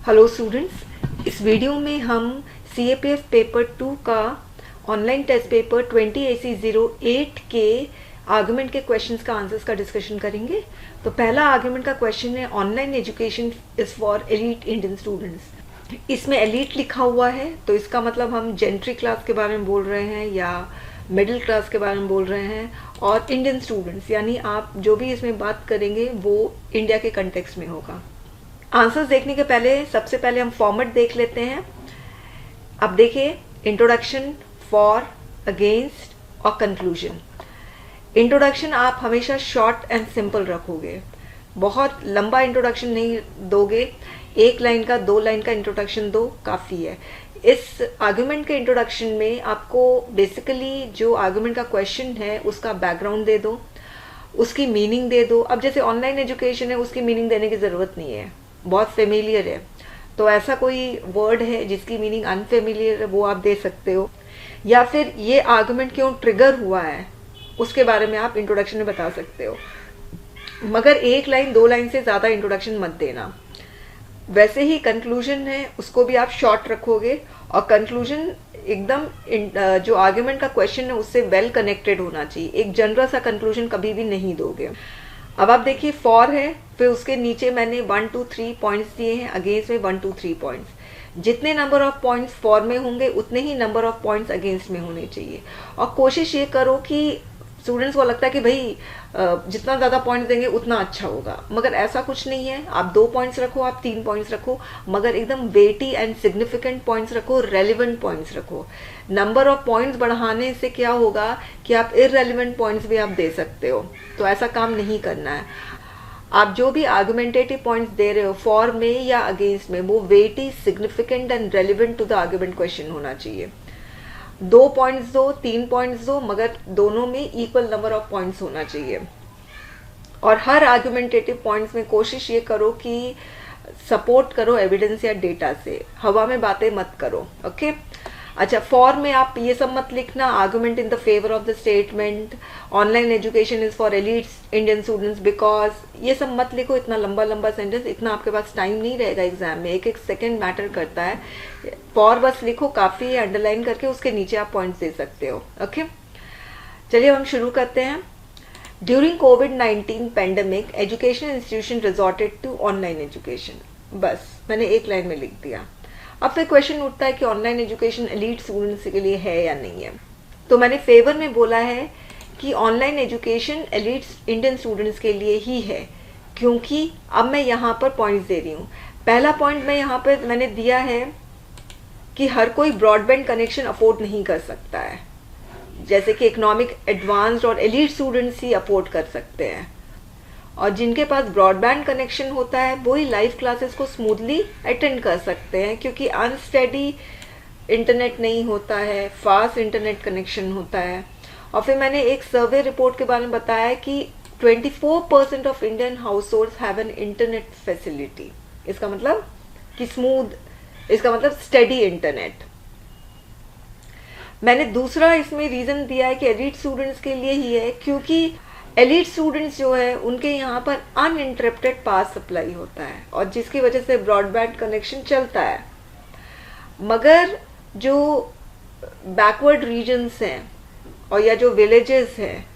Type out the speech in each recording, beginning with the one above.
Hello students, इस video में हम CAPF पेपर 2 का ऑनलाइन टेस्ट पेपर 20AC08 के आर्गुमेंट के क्वेश्चंस का आंसर्स का डिस्कशन करेंगे। तो पहला आर्गुमेंट का क्वेश्चन है, online education is for elite Indian students. इसमें एलीट लिखा हुआ है, तो इसका मतलब हम जेंट्री क्लास के बारे में बोल रहे हैं या मिडिल क्लास के बारे में बोल रहे हैं, और इंडियन स्टूडेंट्स यानी आप जो भी इसमें बात करेंगे वो इंडिया के कंटेक्स्ट में होगा। आंसर्स देखने के पहले सबसे पहले हम फॉर्मेट देख लेते हैं। अब देखिए, इंट्रोडक्शन, फॉर, अगेंस्ट और कंक्लूजन। इंट्रोडक्शन आप हमेशा शॉर्ट एंड सिंपल रखोगे, बहुत लंबा इंट्रोडक्शन नहीं दोगे। एक लाइन का, 2 लाइन का इंट्रोडक्शन दो, काफ़ी है। इस आर्गुमेंट के इंट्रोडक्शन में आपको बेसिकली जो आर्गुमेंट का क्वेश्चन है उसका बैकग्राउंड दे दो, उसकी मीनिंग दे दो। अब जैसे ऑनलाइन एजुकेशन है, उसकी मीनिंग देने की ज़रूरत नहीं है, बहुत फेमिलियर है। तो ऐसा कोई वर्ड है जिसकी मीनिंग अनफेमिलियर है, वो आप दे सकते हो। या फिर ये आर्गुमेंट क्यों ट्रिगर हुआ है उसके बारे में आप इंट्रोडक्शन में बता सकते हो, मगर 1 लाइन 2 लाइन से ज़्यादा इंट्रोडक्शन मत देना। वैसे ही कंक्लूजन है, उसको भी आप शॉर्ट रखोगे, और कंक्लूजन एकदम जो आर्गुमेंट का क्वेश्चन है उससे वेल कनेक्टेड होना चाहिए। एक जनरल सा कंक्लूजन कभी भी नहीं दोगे। अब आप देखिए, फॉर है, फिर उसके नीचे मैंने 1 2 3 पॉइंट्स दिए हैं, अगेंस्ट में 1 2 3 पॉइंट्स। जितने नंबर ऑफ पॉइंट्स फॉर में होंगे उतने ही नंबर ऑफ पॉइंट्स अगेंस्ट में होने चाहिए। और कोशिश ये करो कि स्टूडेंट्स को लगता है कि भाई जितना ज़्यादा पॉइंट्स देंगे उतना अच्छा होगा, मगर ऐसा कुछ नहीं है। आप 2 पॉइंट्स रखो, आप 3 पॉइंट्स रखो, मगर एकदम वेटी एंड सिग्निफिकेंट पॉइंट्स रखो, रेलिवेंट पॉइंट्स रखो। नंबर ऑफ पॉइंट्स बढ़ाने से क्या होगा कि आप इररेलिवेंट पॉइंट्स भी आप दे सकते हो, तो ऐसा काम नहीं करना है। आप जो भी आर्गुमेंटेटिव पॉइंट्स दे रहे हो फॉर में या अगेंस्ट में, वो weighty, significant and relevant to the argument question होना चाहिए। 2 पॉइंट्स दो, 3 पॉइंट्स दो, मगर दोनों में इक्वल नंबर ऑफ पॉइंट्स होना चाहिए। और हर आर्गुमेंटेटिव पॉइंट्स में कोशिश ये करो कि सपोर्ट करो एविडेंस या डेटा से, हवा में बातें मत करो। ओके, अच्छा, फॉर में आप ये सब मत लिखना, argument in the favour of the statement, online education is for elite Indian students because, ये सब मत लिखो। इतना लंबा लंबा सेंटेंस, इतना आपके पास टाइम नहीं रहेगा एग्जाम में, एक एक सेकेंड मैटर करता है। फॉर बस लिखो, काफ़ी है, अंडरलाइन करके उसके नीचे आप पॉइंट्स दे सकते हो। ओके, चलिए हम शुरू करते हैं। ड्यूरिंग कोविड-19 pandemic, education institution resorted to online education. बस मैंने 1 लाइन में लिख दिया। अब फिर क्वेश्चन उठता है कि ऑनलाइन एजुकेशन एलीट स्टूडेंट्स के लिए है या नहीं है। तो मैंने फेवर में बोला है कि online education elite Indian students के लिए ही है, क्योंकि अब मैं यहाँ पर पॉइंट्स दे रही हूँ। पहला पॉइंट मैं यहाँ पर मैंने दिया है कि हर कोई ब्रॉडबैंड कनेक्शन अफोर्ड नहीं कर सकता है, जैसे कि इकोनॉमिक एडवांस्ड और एलीट स्टूडेंट्स ही अफोर्ड कर सकते हैं, और जिनके पास ब्रॉडबैंड कनेक्शन होता है वही लाइव क्लासेस को स्मूथली अटेंड कर सकते हैं, क्योंकि अनस्टेडी इंटरनेट नहीं होता है, फास्ट इंटरनेट कनेक्शन होता है। और फिर मैंने एक सर्वे रिपोर्ट के बारे में बताया कि 24% of Indian house holds have an internet facility. इसका मतलब कि इसका मतलब स्टेडी इंटरनेट। मैंने दूसरा इसमें रीजन दिया है कि एलीट स्टूडेंट्स के लिए ही है, क्योंकि एलीट स्टूडेंट्स जो है उनके यहाँ पर अनइंटरप्टेड पावर सप्लाई होता है, और जिसकी वजह से ब्रॉडबैंड कनेक्शन चलता है। मगर जो बैकवर्ड रीजन्स हैं और या जो विलेजेस हैं,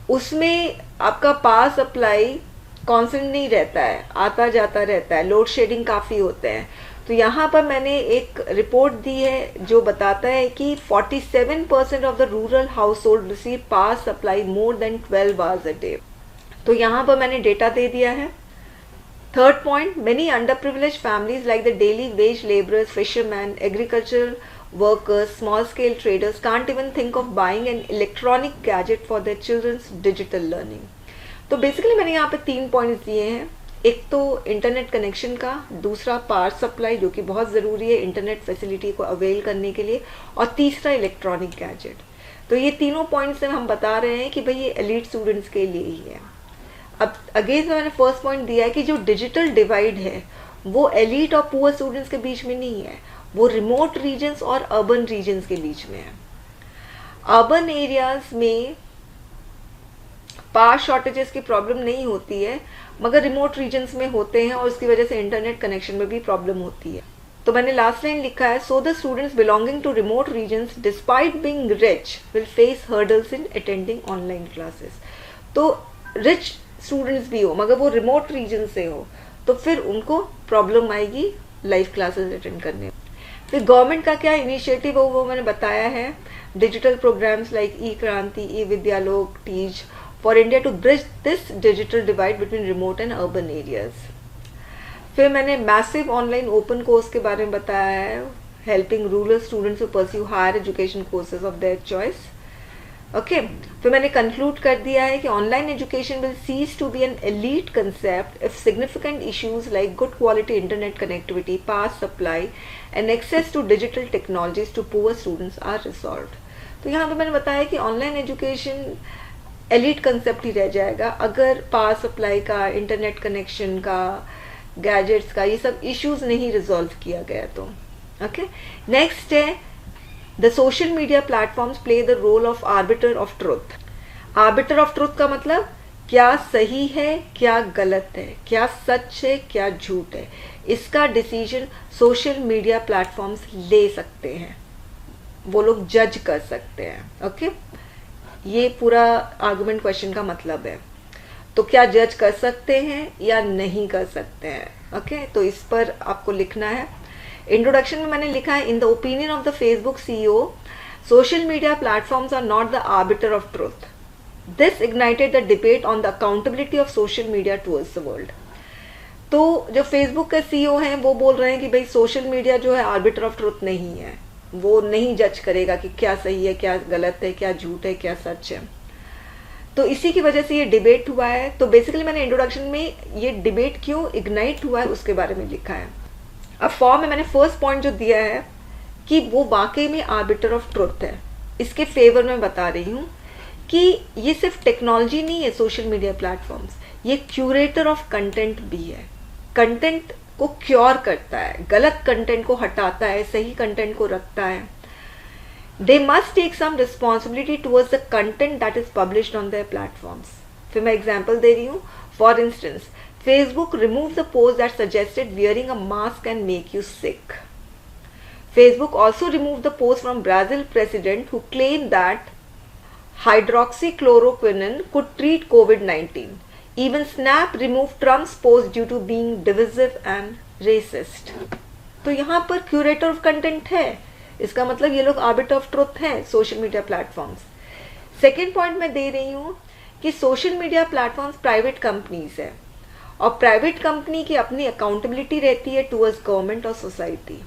उसमें आपका पावर सप्लाई कांस्टेंट नहीं रहता है, आता जाता रहता है, लोड शेडिंग काफ़ी होते हैं। तो यहाँ पर मैंने एक रिपोर्ट दी है जो बताता है कि 47% of the rural house hold receive power supply more than 12 hours a day. तो यहाँ पर मैंने डेटा दे दिया है। Third point, many under privilege families like the daily wage labourers, fisherman, agricultural workers, small scale traders can't even think of buying an electronic gadget for their childrens digital learning. तो basically मैंने यहाँ पे 3 points दिए हैं। एक तो internet connection का, दूसरा पावर सप्लाई जो कि बहुत ज़रूरी है इंटरनेट फैसिलिटी को अवेल करने के लिए, और तीसरा इलेक्ट्रॉनिक गैजेट। तो ये तीनों पॉइंट्स से हम बता रहे हैं कि भाई ये एलीट स्टूडेंट्स के लिए ही है। अब अगेन मैंने फर्स्ट पॉइंट दिया है कि जो डिजिटल डिवाइड है वो एलीट और पुअर स्टूडेंट्स के बीच में नहीं है, वो रिमोट रीजन्स और अर्बन रीजन्स के बीच में है। अर्बन एरियाज में पावर शॉर्टेजेस की प्रॉब्लम नहीं होती है, मगर रिमोट रीजन्स में होते हैं और उसकी वजह से इंटरनेट कनेक्शन में भी प्रॉब्लम होती है। तो मैंने लास्ट लाइन लिखा है, so the students belonging to remote regions despite being rich will face hurdles in attending online classes. तो रिच स्टूडेंट्स भी हो मगर वो रिमोट रीजन से हो तो फिर उनको प्रॉब्लम आएगी लाइव क्लासेस अटेंड करने में। फिर गवर्नमेंट का क्या इनिशिएटिव हो वो मैंने बताया है, digital programmes like E Kranti, E Vidyalok, teach for India to bridge this digital divide between remote and urban areas. फिर मैंने मैसिव ऑनलाइन ओपन कोर्स के बारे में बताया है, helping rural students to pursue higher education courses of their choice. Okay, फिर मैंने conclude कर दिया है कि online education will cease to be an elite concept if significant issues like good quality internet connectivity, power supply and access to digital technologies to poor students are resolved. तो यहाँ पे मैंने बताया कि ऑनलाइन एजुकेशन एलीट कंसेप्ट ही रह जाएगा अगर पावर सप्लाई का, इंटरनेट कनेक्शन का, गैजेट्स का, ये सब इश्यूज नहीं रिजॉल्व किया गया तो। ओके, नेक्स्ट है the social media platforms play the role of arbiter of truth. Arbiter of truth का मतलब क्या सही है, क्या गलत है, क्या सच है, क्या झूठ है, इसका डिसीजन सोशल मीडिया प्लेटफॉर्म्स ले सकते हैं, वो लोग जज कर सकते हैं। ओके, ये पूरा आर्गुमेंट क्वेश्चन का मतलब है। तो क्या जज कर सकते हैं या नहीं कर सकते हैं? ओके, तो इस पर आपको लिखना है। इंट्रोडक्शन में मैंने लिखा है, in the opinion of the Facebook CEO, social media platforms are not the arbiter of truth. This ignited the debate on the accountability of social media towards the world. तो जो फेसबुक के CEO हैं वो बोल रहे हैं कि भाई सोशल मीडिया जो है आर्बिटर ऑफ ट्रुथ नहीं है, वो नहीं जज करेगा कि क्या सही है, क्या गलत है, क्या झूठ है, क्या सच है। तो इसी की वजह से ये डिबेट हुआ है। तो बेसिकली मैंने इंट्रोडक्शन में ये डिबेट क्यों इग्नाइट हुआ है उसके बारे में लिखा है। अब फॉर्म में मैंने फर्स्ट पॉइंट जो दिया है कि वो वाकई में आर्बिटर ऑफ ट्रुथ है, इसके फेवर में बता रही हूँ कि ये सिर्फ टेक्नोलॉजी नहीं है, सोशल मीडिया प्लेटफॉर्म्स ये क्यूरेटर ऑफ कंटेंट भी है। कंटेंट को क्योर करता है, गलत कंटेंट को हटाता है, सही कंटेंट को रखता है। They must take some responsibility towards the content that is published on their platforms. फिर मैं एग्जाम्पल दे रही हूँ। For instance, Facebook removed the post that suggested wearing a mask can make you sick. Facebook also removed the post from Brazil president who claimed that hydroxychloroquine could treat COVID-19. Even Snap removed Trump's post due to being divisive and racist. तो यहाँ पर curator of content है, इसका मतलब ये लोग orbiter of truth हैं social media platforms. Second point मैं दे रही हूँ कि social media platforms private companies है और प्राइवेट कंपनी की अपनी अकाउंटेबिलिटी रहती है टुवर्ड्स गवर्नमेंट और सोसाइटी।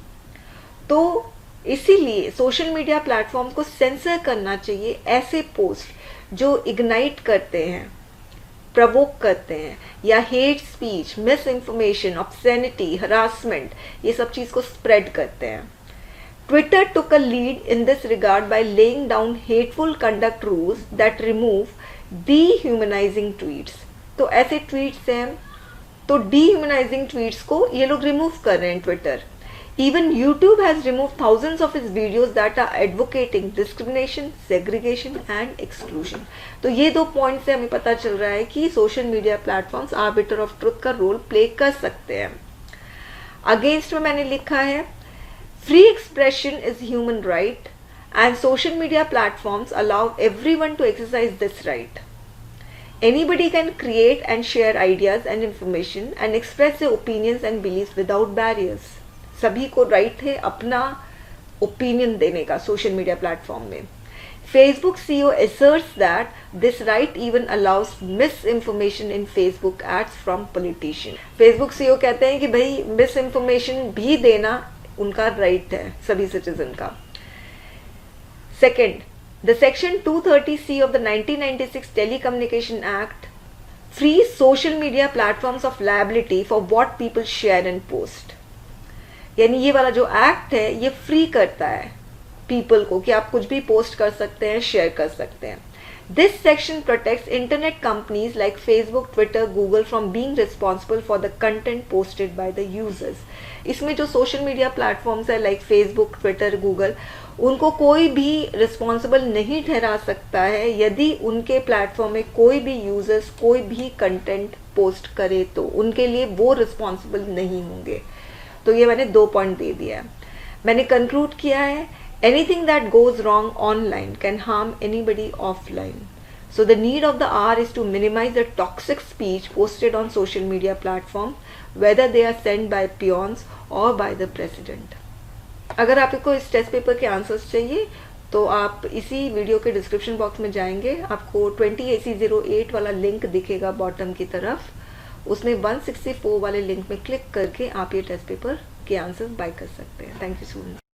तो इसीलिए सोशल मीडिया प्लेटफॉर्म को सेंसर करना चाहिए ऐसे पोस्ट जो इग्नाइट करते हैं, प्रवोक करते हैं, या hate speech, misinformation, obscenity, harassment, ये सब चीज को स्प्रेड करते हैं। Twitter took a lead in this regard by laying down hateful conduct rules that remove dehumanizing tweets. तो ऐसे tweets हैं, तो dehumanizing tweets को ये लोग remove कर रहे हैं Twitter. Even YouTube has removed thousands of its videos that are advocating discrimination, segregation and exclusion. तो ये दो पॉइंट से हमें पता चल रहा है कि social media platforms arbiter of truth का रोल प्ले कर सकते हैं। अगेंस्ट में मैंने लिखा है, free expression is human right and social media platforms allow everyone to exercise this right. Anybody can create and share ideas and information and express their opinions and beliefs without barriers. सभी को right है अपना opinion देने का social media platform में। Facebook CEO asserts that this right even allows misinformation in Facebook ads from politicians. Facebook CEO कहते हैं कि भाई मिसइंफॉर्मेशन भी देना उनका राइट है सभी सिटीजन का। Second, the section 230C of the 1996 telecommunication act free social media platforms of liability for what people share and post. यानी ये वाला जो एक्ट है ये फ्री करता है पीपल को कि आप कुछ भी पोस्ट कर सकते हैं, शेयर कर सकते हैं। This section protects internet companies like Facebook, Twitter, Google from being responsible for the content posted by the users. इसमें जो सोशल मीडिया प्लेटफॉर्म्स है लाइक फेसबुक, ट्विटर, गूगल, उनको कोई भी रिस्पॉन्सिबल नहीं ठहरा सकता है यदि उनके प्लेटफॉर्म में कोई भी यूजर्स कोई भी कंटेंट पोस्ट करे तो उनके लिए वो रिस्पॉन्सिबल नहीं होंगे। तो ये मैंने 2 पॉइंट दे दिया है। मैंने कंक्लूड किया है, anything that goes wrong online can harm anybody offline. So the need of the hour is to minimize the toxic speech posted on social media platform, whether they are sent by peons or by the president. अगर आपको इस test paper के answers चाहिए तो आप इसी video के description box में जाएंगे, आपको 20AC08 वाला लिंक दिखेगा बॉटम की तरफ, उसमें 164 वाले लिंक में क्लिक करके आप ये टेस्ट पेपर के आंसर बाय कर सकते हैं। Thank you so much.